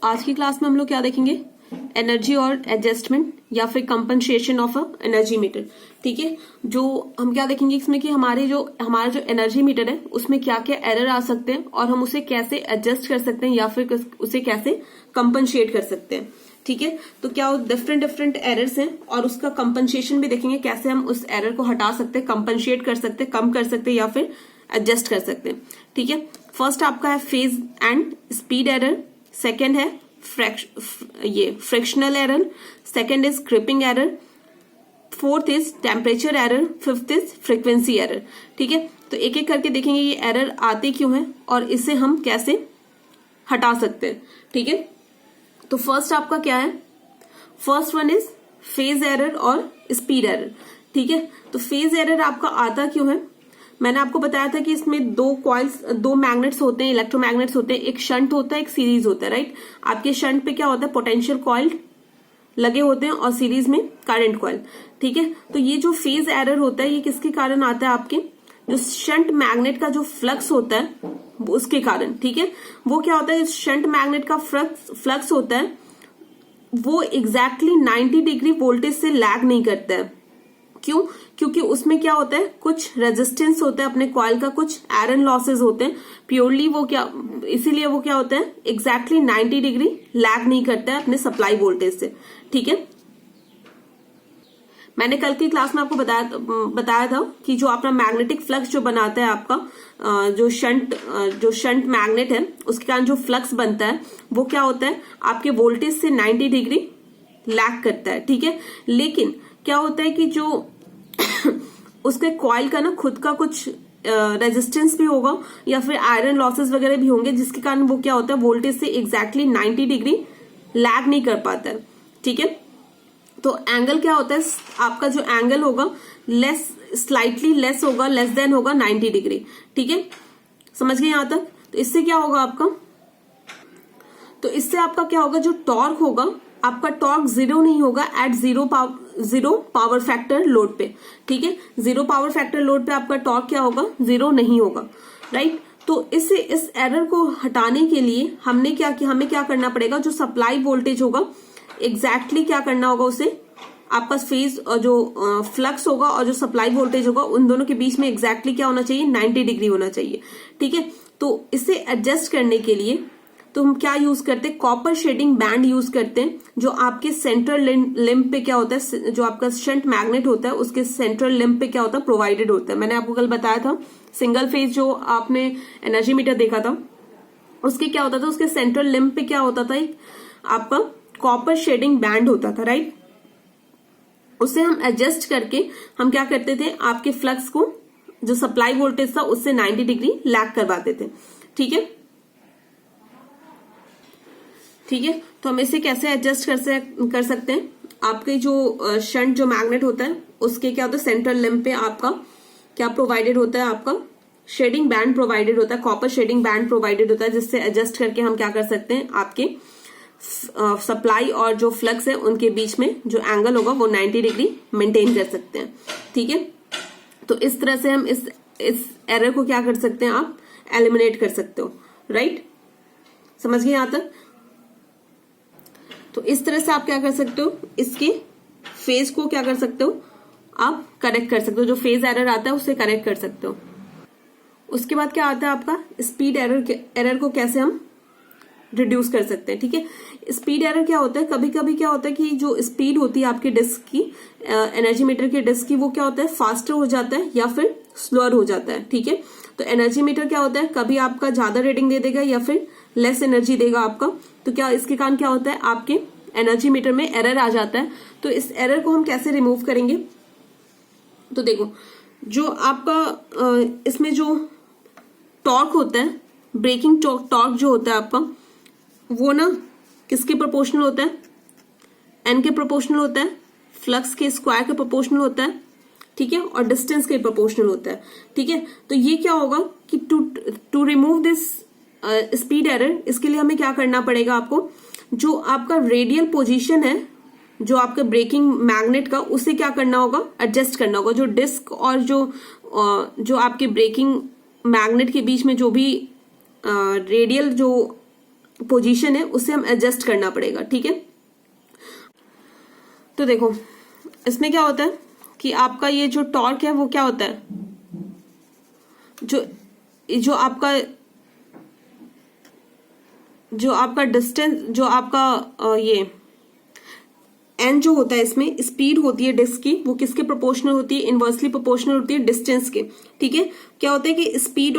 आज की क्लास में हम लोग क्या देखेंगे, एनर्जी और एडजस्टमेंट या फिर compensation of a energy meter. ठीक है, जो हम क्या देखेंगे इसमें कि हमारा जो एनर्जी मीटर है उसमें क्या क्या एरर आ सकते हैं और हम उसे कैसे एडजस्ट कर सकते हैं या फिर उसे कैसे कंपनसेट कर सकते हैं। ठीक है, तो क्या डिफरेंट एरर्स हैं और उसका कंपनसेशन भी देखेंगे, कैसे हम उस एरर को हटा सकते हैं, कंपनसेट कर सकते हैं, कम कर सकते हैं या फिर एडजस्ट कर सकते हैं। ठीक है, फर्स्ट आपका है phase and speed error, second है frictional error, second is creeping error, fourth is temperature error, fifth is frequency error. ठीक है, तो एक एक करके देखेंगे ये एरर आते क्यों हैं और इसे हम कैसे हटा सकते हैं। ठीक है, तो फर्स्ट आपका क्या है, first one is phase error और स्पीड एरर। ठीक है, तो फेज एरर आपका आता क्यों है, मैंने आपको बताया था कि इसमें दो मैग्नेट्स होते हैं, इलेक्ट्रोमैग्नेट्स होते हैं, एक शंट होता है एक सीरीज होता है, राइट। आपके शंट पे क्या होता है, पोटेंशियल कॉइल लगे होते हैं और सीरीज में करंट कॉइल। ठीक है, तो ये जो फेज एरर होता है ये किसके कारण आता है, आपके जो शंट मैग्नेट का जो फ्लक्स होता है उसके कारण। ठीक है, वो क्या होता है, शंट मैग्नेट का फ्लक्स होता है वो एग्जैक्टली 90 डिग्री वोल्टेज से लैग नहीं करता है। क्यों, क्योंकि उसमें क्या होता है, कुछ रेजिस्टेंस होता है अपने कॉइल का, कुछ आयरन लॉसेस होते हैं प्योरली, वो क्या इसीलिए वो क्या होता है, एग्जैक्टली 90 डिग्री लैग नहीं करता है अपने सप्लाई वोल्टेज से। ठीक है, मैंने कल की क्लास में आपको बताया था कि जो अपना मैग्नेटिक फ्लक्स जो बनाता है आपका जो शंट मैग्नेट है उसके कारण जो फ्लक्स बनता है वो क्या होता है, आपके वोल्टेज से 90 डिग्री लैग करता है। ठीक है, लेकिन क्या होता है कि जो उसके कॉइल का ना खुद का कुछ रेजिस्टेंस भी होगा या फिर आयरन लॉसेस वगैरह भी होंगे, जिसके कारण वो क्या होता है, वोल्टेज से एग्जैक्टली 90 डिग्री लैग नहीं कर पाता है। ठीक है, तो एंगल क्या होता है, आपका जो एंगल होगा स्लाइटली लेस होगा, लेस देन होगा 90 डिग्री। ठीक है, समझ गए यहां तक। तो इससे क्या होगा आपका, तो इससे आपका क्या होगा, जो टॉर्क होगा आपका टॉर्क जीरो नहीं होगा at zero power factor load पे। ठीक है, जीरो पावर फैक्टर लोड पे आपका टॉर्क क्या होगा, जीरो नहीं होगा, राइट। तो इस एरर को हटाने के लिए हमें क्या करना पड़ेगा, जो सप्लाई वोल्टेज होगा एग्जैक्टली क्या करना होगा, उसे आपका फेज और जो फ्लक्स होगा और जो सप्लाई वोल्टेज होगा उन दोनों के बीच में एग्जैक्टली क्या होना चाहिए, 90 डिग्री होना चाहिए। ठीक है, तो इसे एडजस्ट करने के लिए तो हम क्या यूज करते हैं, कॉपर शेडिंग बैंड यूज करते हैं, जो आपके सेंट्रल लिम्ब पे क्या होता है, जो आपका शंट मैग्नेट होता है उसके सेंट्रल लिम्ब पे क्या होता है, प्रोवाइडेड होता है। मैंने आपको कल बताया था सिंगल फेज जो आपने एनर्जी मीटर देखा था उसके क्या होता था, उसके सेंट्रल लिम्ब पे क्या होता था, एक आपका कॉपर शेडिंग बैंड होता था, राइट। उसे हम एडजस्ट करके हम क्या करते थे, आपके फ्लक्स को जो सप्लाई वोल्टेज था उससे 90 डिग्री लैग करवाते थे। ठीक है, ठीक है, तो हम इसे कैसे एडजस्ट कर सकते हैं, आपके जो शंट जो मैग्नेट होता है उसके क्या होता है, सेंट्रल लिम्ब पे आपका क्या प्रोवाइडेड होता है, आपका शेडिंग बैंड प्रोवाइडेड होता है, कॉपर शेडिंग बैंड प्रोवाइडेड होता है, जिससे एडजस्ट करके हम क्या कर सकते हैं, आपके सप्लाई और जो फ्लक्स है उनके बीच में जो एंगल होगा वो 90 डिग्री मेंटेन कर सकते हैं। ठीक है, तो इस तरह से हम इस एरर को क्या कर सकते हैं, आप एलिमिनेट कर सकते हो, राइट। समझ गए यहां तक। तो इस तरह से आप क्या कर सकते हो, इसके फेज को क्या कर सकते हो, आप करेक्ट कर सकते हो, जो फेज एरर आता है उसे करेक्ट कर सकते हो। उसके बाद क्या आता है आपका स्पीड एरर को कैसे हम रिड्यूस कर सकते हैं। ठीक है, स्पीड एरर क्या होता है, कभी कभी क्या होता है कि जो स्पीड होती है आपके डिस्क की, एनर्जी मीटर के डिस्क की, वो क्या होता है, फास्टर हो जाता है या फिर स्लोअर हो जाता है। ठीक है, तो एनर्जी मीटर क्या होता है, कभी आपका ज्यादा रीडिंग दे देगा या फिर लेस एनर्जी देगा आपका, तो क्या इसके कारण क्या होता है, आपके एनर्जी मीटर में एरर आ जाता है। तो इस एरर को हम कैसे रिमूव करेंगे, तो देखो जो आपका इसमें जो टॉर्क होता है, ब्रेकिंग टॉर्क जो होता है आपका, वो ना किसके प्रोपोर्शनल होता है, एन के प्रोपोर्शनल होता है, फ्लक्स के स्क्वायर के प्रोपोर्शनल होता है। ठीक है, और डिस्टेंस के प्रोपोर्शनल होता है। ठीक है, तो ये क्या होगा कि to remove this speed error, इसके लिए हमें क्या करना पड़ेगा, आपको जो आपका रेडियल पोजीशन है जो आपका ब्रेकिंग मैग्नेट का, उसे क्या करना होगा, एडजस्ट करना होगा। जो डिस्क और जो आपके ब्रेकिंग मैग्नेट के बीच में जो भी रेडियल जो पोजीशन है उसे हम एडजस्ट करना पड़ेगा। ठीक है, तो देखो इसमें क्या होता है कि आपका ये जो टॉर्क है वो क्या होता है, जो आपका डिस्टेंस, जो आपका ये एन जो होता है, इसमें स्पीड होती है डिस्क की, वो किसके प्रोपोर्शनल होती है, इनवर्सली प्रोपोर्शनल होती है डिस्टेंस के। ठीक है, क्या होता है कि speed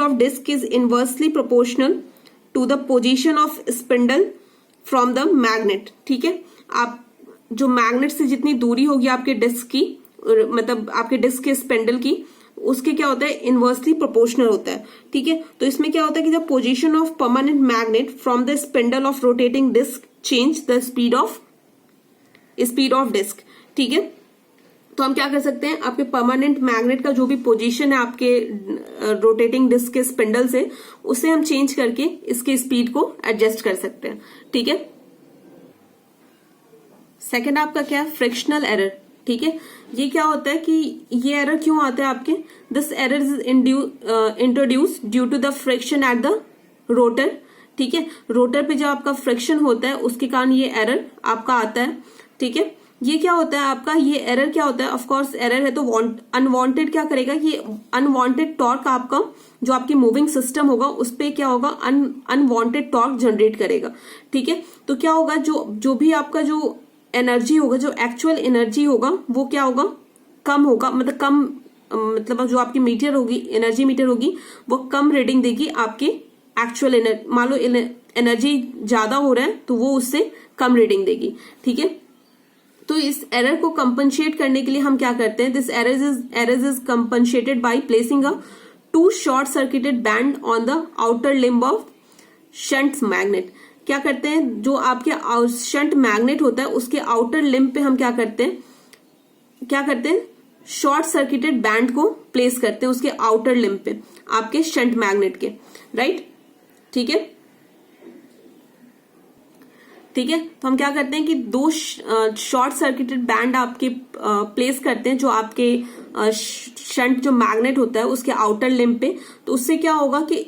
of disc is inversely proportional to the position of spindle from the magnet. ठीक है, आप जो मैग्नेट से जितनी दूरी होगी आपके डिस्क की, मतलब आपके डिस्क के स्पिंडल की, उसके क्या होता है, इनवर्सली प्रोपोर्शनल होता है। ठीक है, तो इसमें क्या होता है कि the position of permanent magnet from the spindle of rotating disc change the speed of disc. ठीक है, तो हम क्या कर सकते हैं, आपके परमानेंट मैग्नेट का जो भी पोजीशन है आपके रोटेटिंग डिस्क के स्पिंडल से, उसे हम चेंज करके इसके स्पीड को एडजस्ट कर सकते हैं। ठीक है, सेकंड आपका क्या है, फ्रिक्शनल एरर। ठीक है, ये क्या होता है कि ये एरर क्यों आता है आपके, this error is introduce due to the friction at the rotor. ठीक है, रोटर पे जो आपका फ्रिक्शन होता है उसके कारण ये एरर आपका आता है। ठीक है, ये क्या होता है आपका, ये एरर क्या होता है, ऑफ कोर्स एरर है तो अनवांटेड क्या करेगा, ये अनवांटेड टॉर्क आपका जो आपकी मूविंग सिस्टम होगा उस पे क्या होगा, अनवांटेड टॉर्क जनरेट करेगा। ठीक है, तो क्या होगा, जो भी आपका जो एनर्जी होगा, जो एक्चुअल एनर्जी होगा वो क्या होगा, कम होगा, मतलब जो आपकी मीटर होगी, एनर्जी मीटर होगी, वो कम रीडिंग देगी आपके एक्चुअल एनर्जी। मान लो एनर्जी ज्यादा हो रहा है तो वो उससे कम रीडिंग देगी। ठीक है, तो इस एरर को कंपनसेट करने के लिए हम क्या करते हैं, this error is compensated by placing a 2 short circuited band on the outer limb of shunt magnet. क्या करते हैं, जो आपके शंट मैग्नेट होता है उसके आउटर लिम्ब पे हम क्या करते हैं, शॉर्ट सर्किटेड बैंड को प्लेस करते हैं उसके आउटर लिम्ब पे आपके शंट मैग्नेट के, राइट। ठीक है, तो हम क्या करते हैं कि 2 शॉर्ट सर्किटेड बैंड आपके प्लेस करते हैं जो आपके शंट जो मैग्नेट होता है उसके आउटर लिम्ब पे। तो उससे क्या होगा कि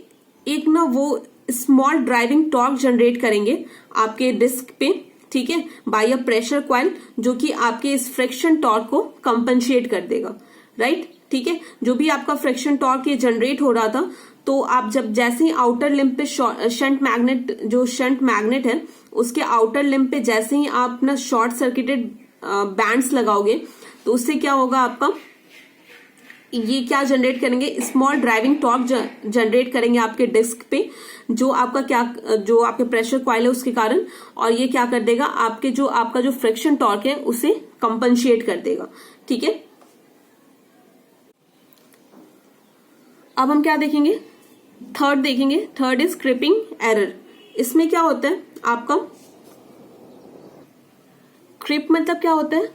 एक ना वो स्मॉल ड्राइविंग टॉर्क जनरेट करेंगे आपके डिस्क पे। ठीक है, बाय अ प्रेशर कॉइल, जो कि आपके इस फ्रिक्शन टॉर्क को कंपनसेट कर देगा, राइट। ठीक है, जो भी आपका फ्रिक्शन टॉर्क ये जनरेट हो रहा था, तो आप जैसे ही आउटर लिम्ब पे शंट मैग्नेट है उसके आउटर लिम्ब पे जैसे ही आप ना शॉर्ट सर्किटेड बैंड्स लगाओगे, तो उससे क्या होगा, आपका ये क्या जनरेट करेंगे, स्मॉल ड्राइविंग टॉर्क जनरेट करेंगे आपके डिस्क पे, जो आपके प्रेशर कॉइल है उसके कारण, और ये क्या कर देगा, आपका जो फ्रिक्शन टॉर्क है उसे कंपनसेट कर देगा। ठीक है, अब हम क्या देखेंगे, थर्ड इज क्रिपिंग एरर। इसमें क्या होता है आपका, क्रिप मतलब क्या होता है,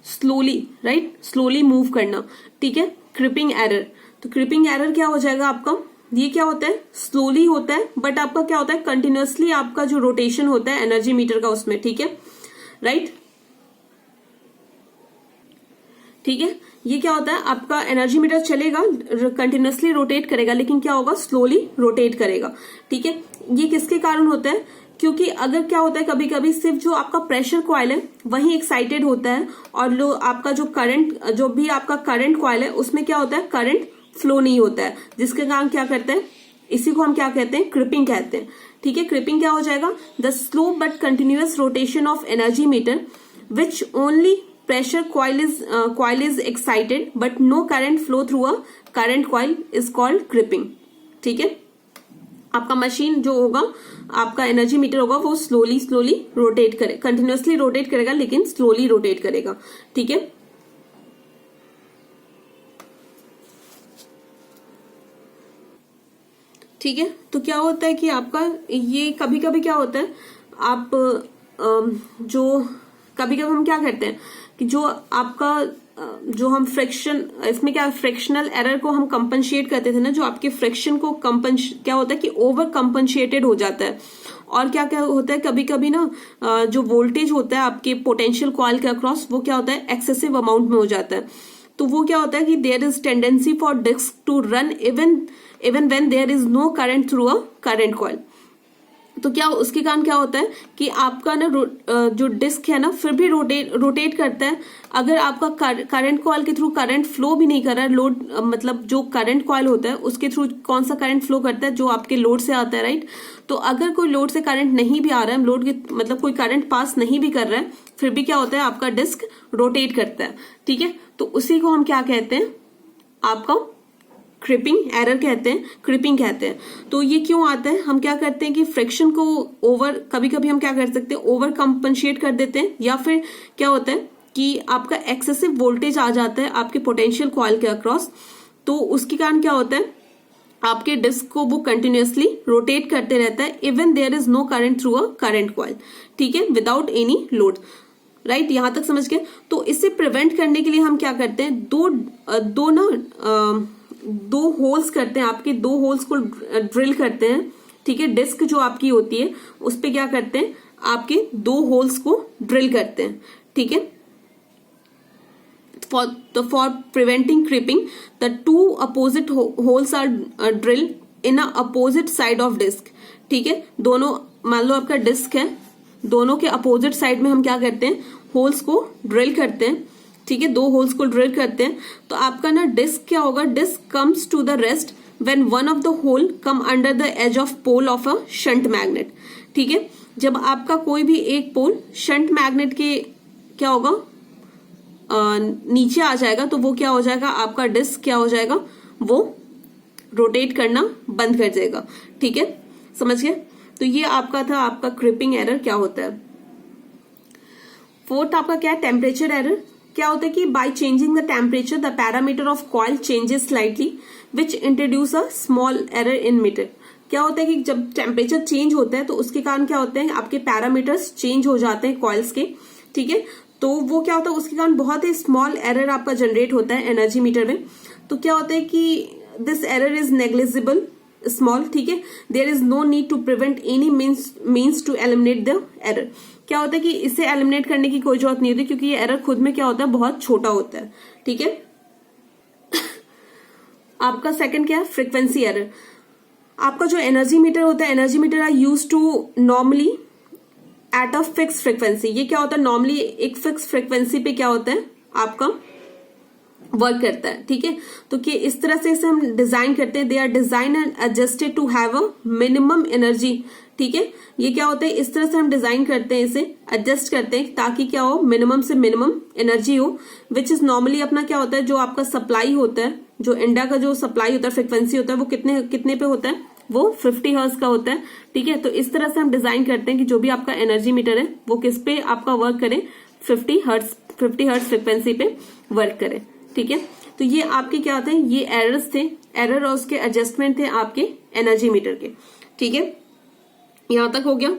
स्लोली, राइट, स्लोली मूव करना। ठीक है, क्रिपिंग एरर, तो क्रिपिंग एरर क्या हो जाएगा आपका, ये क्या होता है, स्लोली होता है, बट आपका क्या होता है, कंटिन्यूअसली आपका जो रोटेशन होता है एनर्जी मीटर का उसमें। ठीक है, राइट। ठीक है, ये क्या होता है, आपका एनर्जी मीटर चलेगा, कंटिन्यूअसली रोटेट करेगा, लेकिन क्या होगा, स्लोली रोटेट करेगा। ठीक है, ये किसके कारण होता है, क्योंकि अगर क्या होता है, कभी कभी सिर्फ जो आपका प्रेशर कॉइल है वही एक्साइटेड होता है, और जो भी आपका करंट कॉइल है उसमें क्या होता है, करंट फ्लो नहीं होता है, जिसके कारण क्या करते हैं, इसी को हम क्या कहते हैं, क्रिपिंग कहते हैं। ठीक है, क्रिपिंग क्या हो जाएगा, the slow but continuous rotation of energy meter which only pressure coil is excited but no current flow through a current coil is called crimping। ठीक है, आपका मशीन जो होगा, आपका एनर्जी मीटर होगा, वो स्लोली रोटेट करे, कंटिन्यूअसली रोटेट करेगा लेकिन स्लोली रोटेट करेगा। ठीक है, ठीक है, तो क्या होता है कि आपका ये कभी कभी क्या होता है, आप कभी कभी हम क्या करते हैं कि जो हम फ्रिक्शन, इसमें क्या फ्रिक्शनल एरर को हम कंपनसेट करते थे ना, जो आपके फ्रिक्शन को क्या होता है कि ओवर कंपनसेटेड हो जाता है, और क्या क्या होता है, कभी कभी ना जो वोल्टेज होता है आपके पोटेंशियल कॉइल के अक्रॉस, वो क्या होता है, एक्सेसिव अमाउंट में हो जाता है। तो वो क्या होता है कि there is tendency for disc to run even when there is no current through a current coil. तो क्या उसके कारण क्या होता है कि आपका ना जो डिस्क है ना फिर भी रोटेट करता है। अगर आपका करंट कॉइल के थ्रू करंट फ्लो भी नहीं कर रहा है, लोड मतलब जो करंट कॉइल होता है उसके थ्रू कौन सा करंट फ्लो करता है, जो आपके लोड से आता है, राइट। तो अगर कोई लोड से करंट नहीं भी आ रहा है, लोड के मतलब कोई करंट पास नहीं भी कर रहा है, फिर भी क्या होता है आपका डिस्क रोटेट करता है, ठीक है। तो उसी को हम क्या कहते हैं, आपका क्रिपिंग एरर कहते हैं, क्रिपिंग कहते हैं। तो ये क्यों आता है, हम क्या करते हैं कि फ्रिक्शन को कभी कभी हम क्या कर सकते हैं, ओवर कंपनसेट कर देते हैं, या फिर क्या होता है कि आपका एक्सेसिव वोल्टेज आ जाता है आपके पोटेंशियल कॉइल के अक्रॉस। तो उसके कारण क्या होता है, आपके डिस्क को वो कंटिन्यूअसली रोटेट करते रहता है, even there is no current through a current coil, ठीक है, विदाउट एनी लोड, राइट। यहां तक समझ गए। तो इससे प्रिवेंट करने के लिए हम क्या करते हैं, दो होल्स करते हैं, आपके 2 होल्स को ड्रिल करते हैं, ठीक है। डिस्क जो आपकी होती है उस पे क्या करते हैं, आपके 2 होल्स को ड्रिल करते हैं, ठीक है। For preventing creeping the 2 opposite holes are drill in a opposite side of disc, ठीक है। दोनों, मान लो आपका डिस्क है, दोनों के अपोजिट साइड में हम क्या करते हैं, होल्स को ड्रिल करते हैं, ठीक है। 2 होल्स को ड्रिल करते हैं। तो आपका ना डिस्क क्या होगा, disc comes to the rest when one of the hole come under the edge of pole of a shunt magnet, ठीक है। जब आपका कोई भी एक पोल शंट मैग्नेट के क्या होगा, नीचे आ जाएगा, तो वो क्या हो जाएगा, आपका डिस्क क्या हो जाएगा, वो रोटेट करना बंद कर जाएगा, ठीक है, समझ गए। तो ये आपका था, आपका क्रिपिंग एरर क्या होता है। 4th आपका क्या है, टेम्परेचर एरर। क्या होता है कि by changing the temperature the parameter of coil changes slightly which introduce a small error in meter. क्या होता है कि जब टेम्परेचर चेंज होता है तो उसके कारण क्या होते हैं, आपके पैरामीटर्स चेंज हो जाते हैं कॉइल्स के, ठीक है। तो वो क्या होता है, उसके कारण बहुत ही स्मॉल एरर आपका जनरेट होता है एनर्जी मीटर में। तो क्या होता है कि this error is negligible small, ठीक है। There is no need to prevent any means to eliminate the error. क्या होता है कि इसे एलिमिनेट करने की कोई जरूरत नहीं होती, क्योंकि ये एरर खुद में क्या होता है, बहुत छोटा होता है, ठीक है। आपका सेकंड क्या है, फ्रीक्वेंसी एरर। आपका जो एनर्जी मीटर होता है, energy meter are use to normally at a fix frequency. ये क्या होता है, नॉर्मली एक फिक्स फ्रीक्वेंसी पे क्या होता है, आपका वर्क करता है, ठीक है। तो कि इस तरह से इसे हम डिजाइन करते हैं, they are design and adjusted to have a minimum energy, ठीक है। ये क्या होता है, इस तरह से हम डिजाइन करते हैं, इसे एडजस्ट करते हैं ताकि क्या हो, मिनिमम से मिनिमम एनर्जी हो, विच इज नॉर्मली अपना क्या होता है, जो आपका सप्लाई होता है, जो इंडा का जो सप्लाई होता है, फ्रिक्वेंसी होता है, वो कितने पे होता है, वो 50 हर्ट्ज का होता है, ठीक है। तो इस तरह से हम डिजाइन करते हैं कि जो भी आपका एनर्जी मीटर है वो किस पे आपका वर्क करे, 50 हर्ट्ज फ्रिक्वेंसी पे वर्क करे, ठीक है। तो ये आपके क्या होते हैं, ये एरर्स थे, एरर और उसके एडजस्टमेंट थे आपके एनर्जी मीटर के, ठीक है। यहां तक हो गया।